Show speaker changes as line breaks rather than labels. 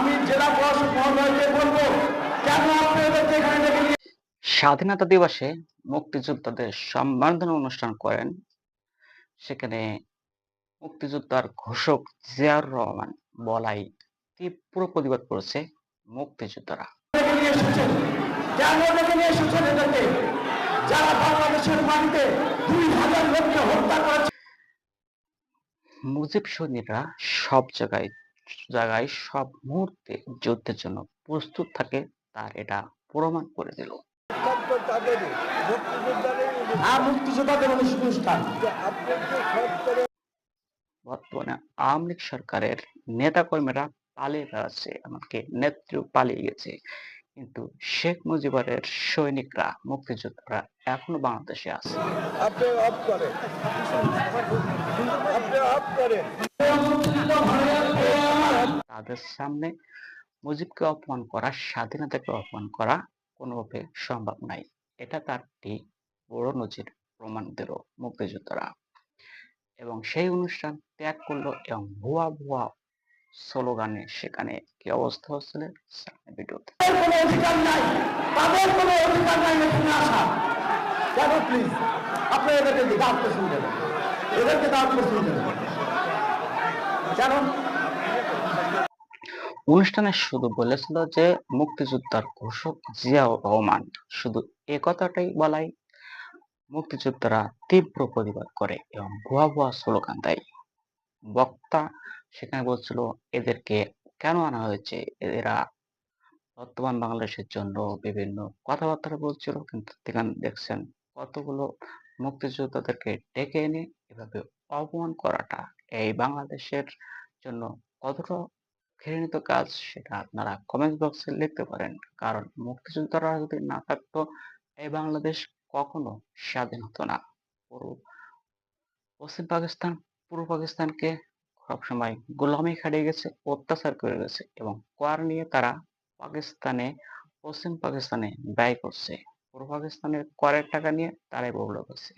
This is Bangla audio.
আমি জেলা প্রশাসক মহোদয়কে বলবো, কেন আপনাদেরকে এখানে ডেকে নিয়ে
স্বাধীনতা দিবসে মুক্তিযোদ্ধাদের সম্বর্ধনা অনুষ্ঠান করেন। সেখানে মুক্তিযোদ্ধার ঘোষক জিয়াউর রহমান বলাই তীব্র প্রতিবাদ করেছে মুক্তিযোদ্ধারা।
ডেকে নিয়ে এসেছেন? কেন ডেকে নিয়ে এসেছেন এদেরকে, যারা বাংলাদেশের মাটিতে 2000 লোককে হত্যা করেছে?
মুজিব সৈনিকরা সব জায়গায় সব মুহূর্তে যুদ্ধের জন্য প্রস্তুত থাকে, তার এটা প্রমাণ করে দিল।
মুক্তিযোদ্ধাদের অনুষ্ঠান
বর্তমানে আওয়ামী লীগ সরকারের নেতাকর্মীরা পালিয়ে বেড়াচ্ছে, এমনকি নেত্রী পালিয়ে গেছে, কিন্তু শেখ মুজিবের সৈনিকরা মুক্তিযোদ্ধারা এখনো বাংলাদেশে আছে। তাদের সামনে মুজিবকে অপমান করা, স্বাধীনতাকে অপমান করা কোনোভাবে সম্ভব নাই। এটা তার ঠিক বড় নজির প্রমাণ দিল মুক্তিযোদ্ধারা, এবং সেই অনুষ্ঠান ত্যাগ করলো এবং ভুয়া ভুয়া স্লোগানে সেখানে কি অবস্থা হচ্ছিল সামনে ভিডিওতে।
কোনো অধিকার নাই, তাদের কোনো অধিকার নাই এখানে আসা। কেন প্লিজ আপনি এদেরকে দাঁত পেছন দেন, এদেরকে দাঁত পেছন দেন কেন?
অনুষ্ঠানে শুধু বলেছিল যে মুক্তিযোদ্ধার ঘোষক জিয়াউর রহমান, শুধু এ কথাটাই বলাই। মুক্তিযোদ্ধারা তীব্র প্রতিবাদ করে এবং ভুয়া ভুয়া স্লোগান দেয়। বক্তা সেখানে বলছিল এদেরকে কেন আনা হয়েছে, এরা বর্তমান বাংলাদেশের জন্য বিভিন্ন কথাবার্তা বলছিল, কিন্তু সেখানে দেখছেন কতগুলো মুক্তিযোদ্ধাদেরকে ডেকে এনে এভাবে অপমান করাটা এই বাংলাদেশের জন্য কতটা ঘৃণিত কাজ, সেটা আপনারা কমেন্ট বক্সে লিখতে পারেন। কারণ মুক্তিযোদ্ধারা যদি না থাকতো এই বাংলাদেশ কখনো স্বাধীন হতো না। পুরো পশ্চিম পাকিস্তান পূর্ব পাকিস্তানকে সবসময় গোলামি খাটিয়ে গেছে, অত্যাচার করে গেছে, এবং কর নিয়ে তারা পাকিস্তানে পশ্চিম পাকিস্তানে ব্যয় করছে। পূর্ব পাকিস্তানের করের টাকা নিয়ে তারাই বড়লোক হচ্ছে।